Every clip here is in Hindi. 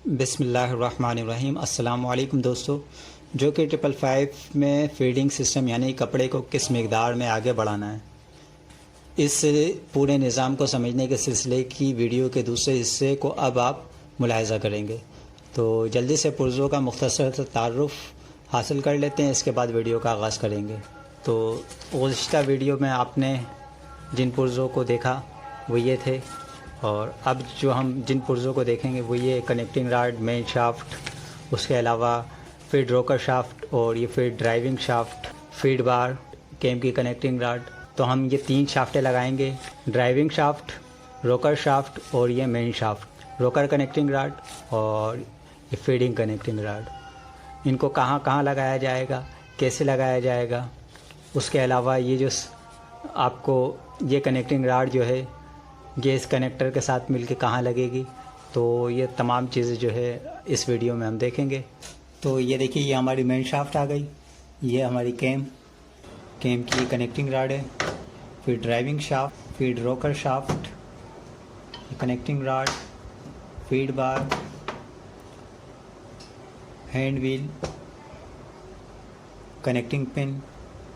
बिस्मिल्लाहिर्रहमानिर्रहीम। अस्सलाम वालेकुम दोस्तों। जो कि 555 में फीडिंग सिस्टम यानी कपड़े को किस मकदार में आगे बढ़ाना है, इस पूरे निज़ाम को समझने के सिलसिले की वीडियो के दूसरे हिस्से को अब आप मुलाहिज़ा करेंगे। तो जल्दी से पुर्ज़ों का मुख्तसर तारुफ़ हासिल कर लेते हैं, इसके बाद वीडियो का आगाज़ करेंगे। तो गुज़िश्ता वीडियो में आपने जिन पुर्ज़ों को देखा वो ये थे, और अब जो हम जिन पुर्ज़ों को देखेंगे वो ये कनेक्टिंग राड, मेन शाफ्ट, उसके अलावा फीड रोकर शाफ्ट और ये फीड ड्राइविंग शाफ्ट, फीड बार, कैम की कनेक्टिंग राड। तो हम ये 3 शाफ्टें लगाएंगे, ड्राइविंग शाफ्ट, रोकर शाफ्ट और ये मेन शाफ्ट, रोकर कनेक्टिंग राड और ये फीडिंग कनेक्टिंग राड। इनको कहाँ कहाँ लगाया जाएगा, कैसे लगाया जाएगा, उसके अलावा ये जो आपको ये कनेक्टिंग राड जो है ये इस कनेक्टर के साथ मिलके कहाँ लगेगी, तो ये तमाम चीज़ें जो है इस वीडियो में हम देखेंगे। तो ये देखिए, ये हमारी मेन शाफ्ट आ गई, ये हमारी कैम की कनेक्टिंग राड है, फिर driving shaft, feed rocker shaft, connecting rod, feed bar, hand wheel, connecting pin,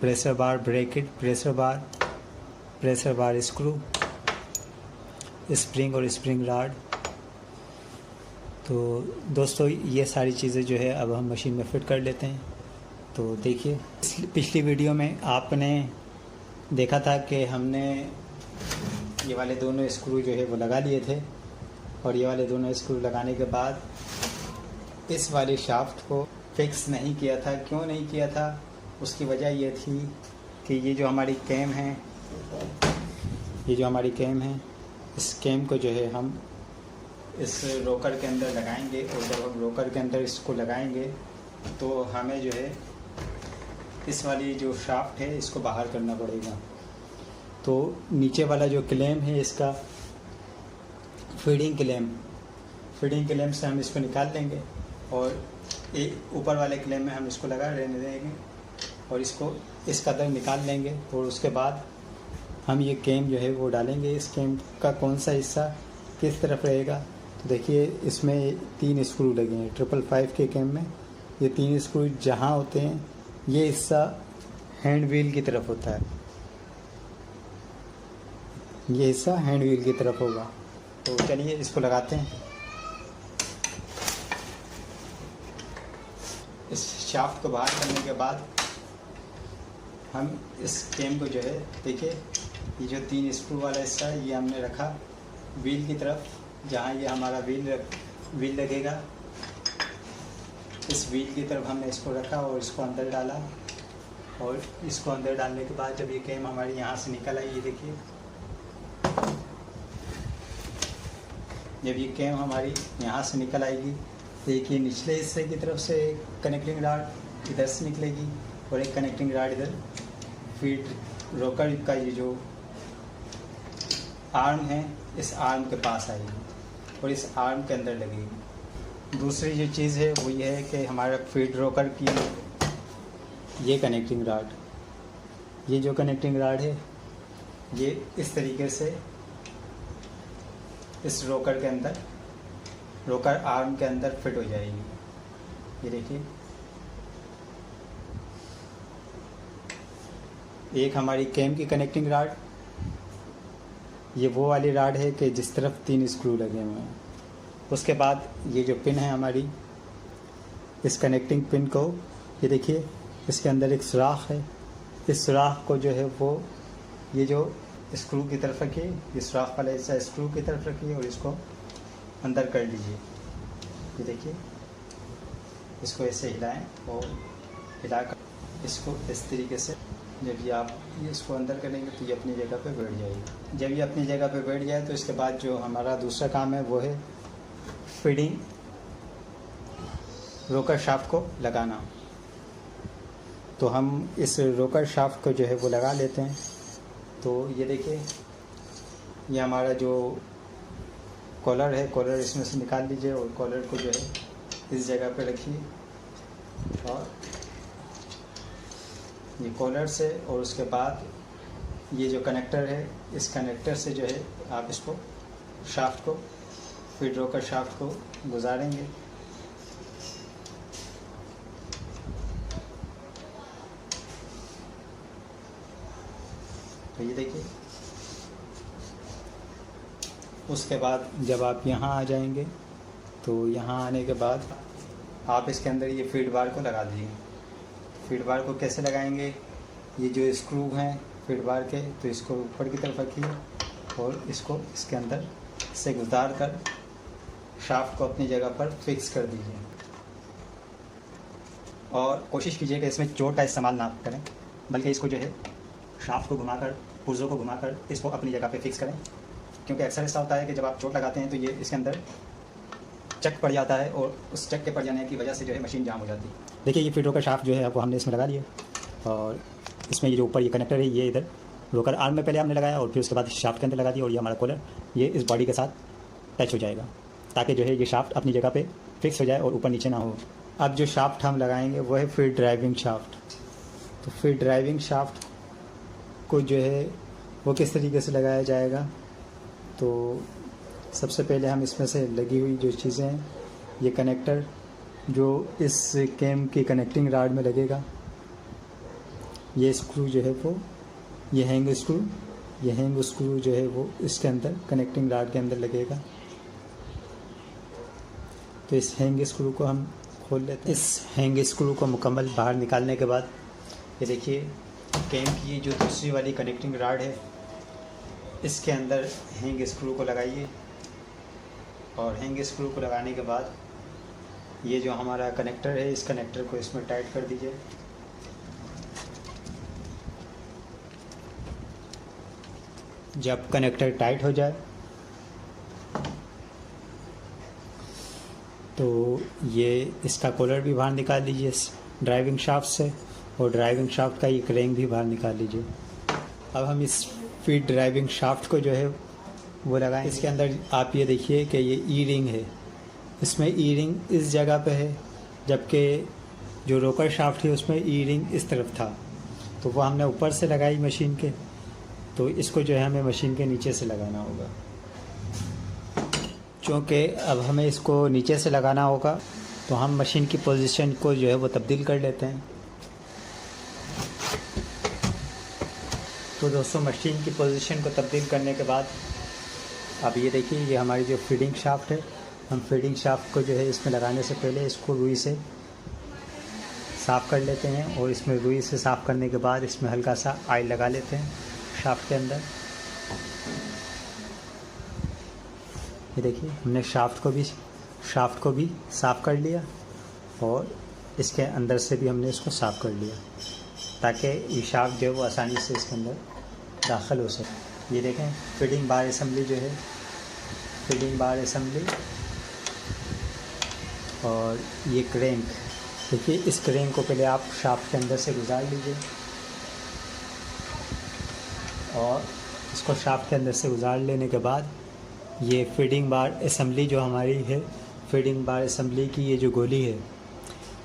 pressure bar bracket, pressure bar screw, spring और स्प्रिंग राड। तो दोस्तों ये सारी चीज़ें जो है अब हम मशीन में फ़िट कर लेते हैं। तो देखिए, पिछली वीडियो में आपने देखा था कि हमने ये वाले दोनों स्क्रू जो है वो लगा लिए थे, और ये वाले दोनों स्क्रू लगाने के बाद इस वाली शाफ्ट को फिक्स नहीं किया था। क्यों नहीं किया था? उसकी वजह ये थी कि ये जो हमारी कैम है, इस कैम को जो है हम इस रोकर के अंदर लगाएंगे, और जब हम रोकर के अंदर इसको लगाएंगे तो हमें जो है इस वाली जो शाफ्ट है इसको बाहर करना पड़ेगा। तो नीचे वाला जो क्लैम है इसका फीडिंग क्लैम से हम इसको निकाल लेंगे, और एक ऊपर वाले क्लैम में हम इसको लगा रहने देंगे और इसको इस कदर निकाल लेंगे। और उसके बाद हम ये कैम जो है वो डालेंगे। इस कैम का कौन सा हिस्सा किस तरफ रहेगा, तो देखिए इसमें 3 स्क्रू लगे हैं 555 के कैम में। ये 3 स्क्रू जहाँ होते हैं ये हिस्सा हैंड व्हील की तरफ होता है, ये हिस्सा हैंड व्हील की तरफ होगा। तो चलिए इसको लगाते हैं। इस शाफ्ट को बाहर करने के बाद हम इस कैम को जो है, देखिए ये जो 3 स्क्रू वाला हिस्सा है ये हमने रखा व्हील की तरफ, जहाँ ये हमारा व्हील लगेगा। इस व्हील की तरफ हमने इसको रखा और इसको अंदर डाला, और इसको अंदर डालने के बाद जब ये कैम हमारी यहाँ से निकल आई, ये देखिए जब ये कैम हमारी यहाँ से निकल आएगी, देखिए निचले हिस्से की तरफ से कनेक्टिंग राड इधर से निकलेगी और एक कनेक्टिंग राड इधर फीड रोकर का ये जो आर्म है इस आर्म के पास आएगी और इस आर्म के अंदर लगेगी। दूसरी जो चीज़ है वो ये है कि हमारा फीड रोकर की ये कनेक्टिंग राड, ये जो कनेक्टिंग राड है ये इस तरीके से इस रोकर के अंदर, रोकर आर्म के अंदर फिट हो जाएगी। ये देखिए, एक हमारी कैम की कनेक्टिंग राड, ये वो वाली राड है कि जिस तरफ 3 स्क्रू लगे हुए हैं। उसके बाद ये जो पिन है हमारी, इस कनेक्टिंग पिन को, ये देखिए इसके अंदर एक सुराख है, इस सुराख को जो है वो ये जो स्क्रू की तरफ रखिए, ये सुराख वाला हिस्सा स्क्रू की तरफ रखिए और इसको अंदर कर लीजिए। ये देखिए, इसको ऐसे हिलाएं और हिलाकर इसको इस तरीके से जब ये आप इसको अंदर करेंगे तो ये अपनी जगह पे बैठ जाएगी। जब ये अपनी जगह पे बैठ जाए तो इसके बाद जो हमारा दूसरा काम है वो है फीडिंग रोकर शाफ्ट को लगाना। तो हम इस रोकर शाफ्ट को जो है वो लगा लेते हैं। तो ये देखिए, ये हमारा जो कॉलर है, कॉलर इसमें से निकाल लीजिए और कॉलर को जो है इस जगह पे रखिए, और ये कॉलर से, और उसके बाद ये जो कनेक्टर है इस कनेक्टर से जो है आप इसको शाफ्ट को फीड रोकर शाफ्ट को गुजारेंगे। तो ये देखिए, उसके बाद जब आप यहाँ आ जाएंगे तो यहाँ आने के बाद आप इसके अंदर ये फीड बार को लगा दीजिए। फीड बार को कैसे लगाएंगे, ये जो स्क्रू हैं फीड बार के, तो इसको ऊपर की तरफ रखिए और इसको इसके अंदर से गुजार कर शाफ्ट को अपनी जगह पर फिक्स कर दीजिए। और कोशिश कीजिए कि इसमें चोट का इस्तेमाल ना करें, बल्कि इसको जो है शाफ्ट को घुमाकर, पुर्जों को घुमाकर इसको अपनी जगह पे फिक्स करें। क्योंकि अक्सर ऐसा होता है कि जब आप चोट लगाते हैं तो ये इसके अंदर चक पड़ जाता है और उस चक के पड़ जाने की वजह से जो है मशीन जाम हो जाती है। देखिए, ये फीड रोकर शाफ्ट जो है वो हमने इसमें लगा लिया और इसमें ये जो ऊपर ये कनेक्टर है ये इधर रोकर आर्म में पहले हमने लगाया और फिर उसके बाद शाफ्ट के अंदर लगा दिया और ये हमारा कॉलर ये इस बॉडी के साथ टच हो जाएगा, ताकि जो है ये शाफ्ट अपनी जगह पे फिक्स हो जाए और ऊपर नीचे ना हो। अब जो शाफ्ट हम लगाएंगे वो है फीड ड्राइविंग शाफ्ट। तो फीड ड्राइविंग शाफ्ट को जो है वो किस तरीके से लगाया जाएगा, तो सबसे पहले हम इसमें से लगी हुई जो चीज़ें हैं, ये कनेक्टर जो इस कैम की कनेक्टिंग राड में लगेगा, ये स्क्रू जो है वो ये हैंग स्क्रू जो है वो इसके अंदर कनेक्टिंग राड के अंदर लगेगा। तो इस हैंग स्क्रू को हम खोल लेते हैं। इस हैंग स्क्रू को मुकम्मल बाहर निकालने के बाद ये देखिए, कैम की जो दूसरी वाली कनेक्टिंग राड है इसके अंदर हैंग स्क्रू को लगाइए और हैंग स्क्रू को लगाने के बाद ये जो हमारा कनेक्टर है इस कनेक्टर को इसमें टाइट कर दीजिए। जब कनेक्टर टाइट हो जाए तो ये इसका कॉलर भी बाहर निकाल लीजिए इस ड्राइविंग शाफ्ट से और ड्राइविंग शाफ्ट का ये क्रैंक भी बाहर निकाल लीजिए। अब हम इस फीड ड्राइविंग शाफ्ट को जो है वो लगाएं। इसके अंदर आप ये देखिए कि ये ई रिंग है, इसमें ई रिंग इस जगह पे है, जबकि जो रोकर शाफ्ट है उसमें ई रिंग इस तरफ था, तो वो हमने ऊपर से लगाई मशीन के, तो इसको जो है हमें मशीन के नीचे से लगाना होगा। चूँकि अब हमें इसको नीचे से लगाना होगा तो हम मशीन की पोजीशन को जो है वो तब्दील कर लेते हैं। तो दोस्तों, मशीन की पोजीशन को तब्दील करने के बाद अब ये देखिए, ये हमारी जो फीडिंग शाफ्ट है, हम फीडिंग शाफ्ट को जो है इसमें लगाने से पहले इसको रुई से साफ़ कर लेते हैं और इसमें रुई से साफ़ करने के बाद इसमें हल्का सा ऑयल लगा लेते हैं शाफ्ट के अंदर। ये देखिए, हमने शाफ्ट को भी साफ़ कर लिया और इसके अंदर से भी हमने इसको साफ़ कर लिया, ताकि ये शाफ्ट जो है वो आसानी से इसके अंदर दाखिल हो सके। ये देखें, फीडिंग बार असम्बली जो है, फीडिंग बार असम्बली और ये क्रैंक, देखिए इस क्रैंक को पहले आप शाफ्ट के अंदर से गुजार लीजिए और इसको शाफ्ट के अंदर से गुजार लेने के बाद ये फीडिंग बार असम्बली जो हमारी है, फीडिंग बार असम्बली की ये जो गोली है,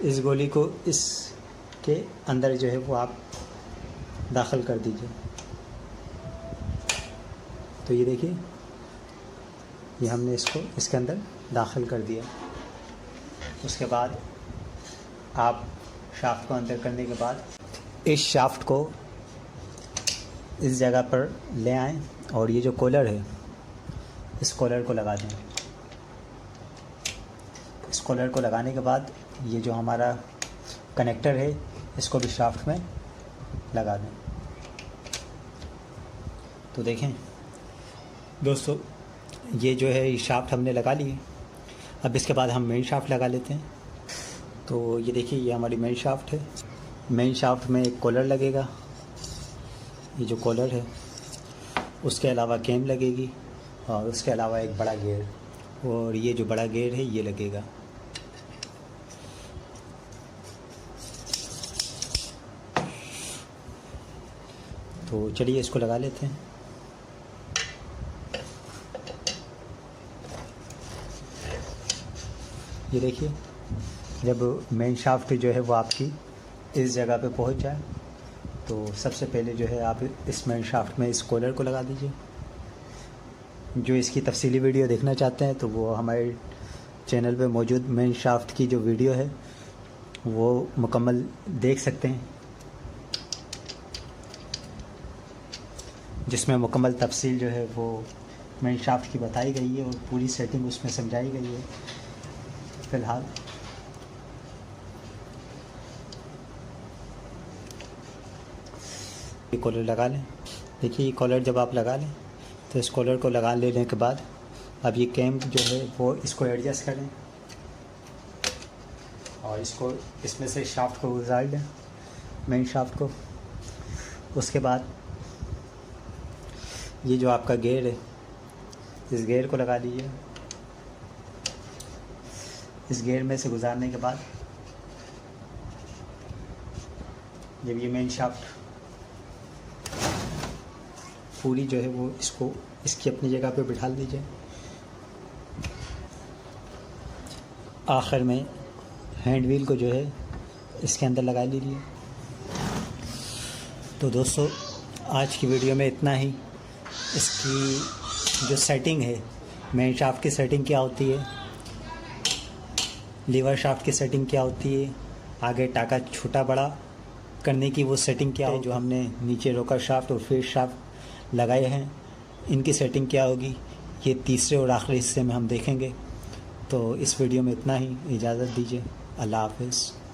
इस गोली को इसके अंदर जो है वो आप दाखिल कर दीजिए। तो ये देखिए, ये हमने इसको इसके अंदर दाखिल कर दिया। उसके बाद आप शाफ्ट को अंदर करने के बाद इस शाफ्ट को इस जगह पर ले आएं और ये जो कॉलर है इस कॉलर को लगा दें। इस कॉलर को लगाने के बाद ये जो हमारा कनेक्टर है इसको भी शाफ्ट में लगा दें। तो देखें दोस्तों, ये जो है ये शाफ्ट हमने लगा ली। अब इसके बाद हम मेन शाफ्ट लगा लेते हैं। तो ये देखिए, ये हमारी मेन शाफ्ट है। मेन शाफ्ट में एक कॉलर लगेगा, ये जो कॉलर है, उसके अलावा कैम लगेगी और उसके अलावा एक बड़ा गेयर, और ये जो बड़ा गेयर है ये लगेगा। तो चलिए इसको लगा लेते हैं। ये देखिए, जब मेन शाफ्ट जो है वो आपकी इस जगह पे पहुंच जाए तो सबसे पहले जो है आप इस मेन शाफ्ट में इस कॉलर को लगा दीजिए। जो इसकी तफसीली वीडियो देखना चाहते हैं तो वो हमारे चैनल पे मौजूद मेन शाफ्ट की जो वीडियो है वो मुकम्मल देख सकते हैं, जिसमें मुकम्मल तफसील जो है वो मेन शाफ्ट की बताई गई है और पूरी सेटिंग उसमें समझाई गई है। फ़िलहाल ये कॉलर लगा लें। देखिए ये कॉलर जब आप लगा लें तो इस कॉलर को लगा लेने के बाद अब ये कैम जो है वो इसको एडजस्ट करें और इसको इसमें से शाफ्ट को गुजार दें, मेन शाफ्ट को। उसके बाद ये जो आपका गेयर है इस गेयर को लगा दीजिए। इस गेयर में से गुजारने के बाद जब ये मेन शाफ्ट पूरी जो है वो इसको इसकी अपनी जगह पे बिठा दीजिए। आखिर में हैंड व्हील को जो है इसके अंदर लगा लीजिए। तो दोस्तों आज की वीडियो में इतना ही। इसकी जो सेटिंग है, मेन शाफ्ट की सेटिंग क्या होती है, लीवर शाफ्ट की सेटिंग क्या होती है, आगे टाका छोटा बड़ा करने की वो सेटिंग क्या है, जो हमने नीचे रोकर शाफ्ट और फेस शाफ्ट लगाए हैं इनकी सेटिंग क्या होगी, ये तीसरे और आखिरी हिस्से में हम देखेंगे। तो इस वीडियो में इतना ही, इजाज़त दीजिए। अल्लाह हाफ़िज़।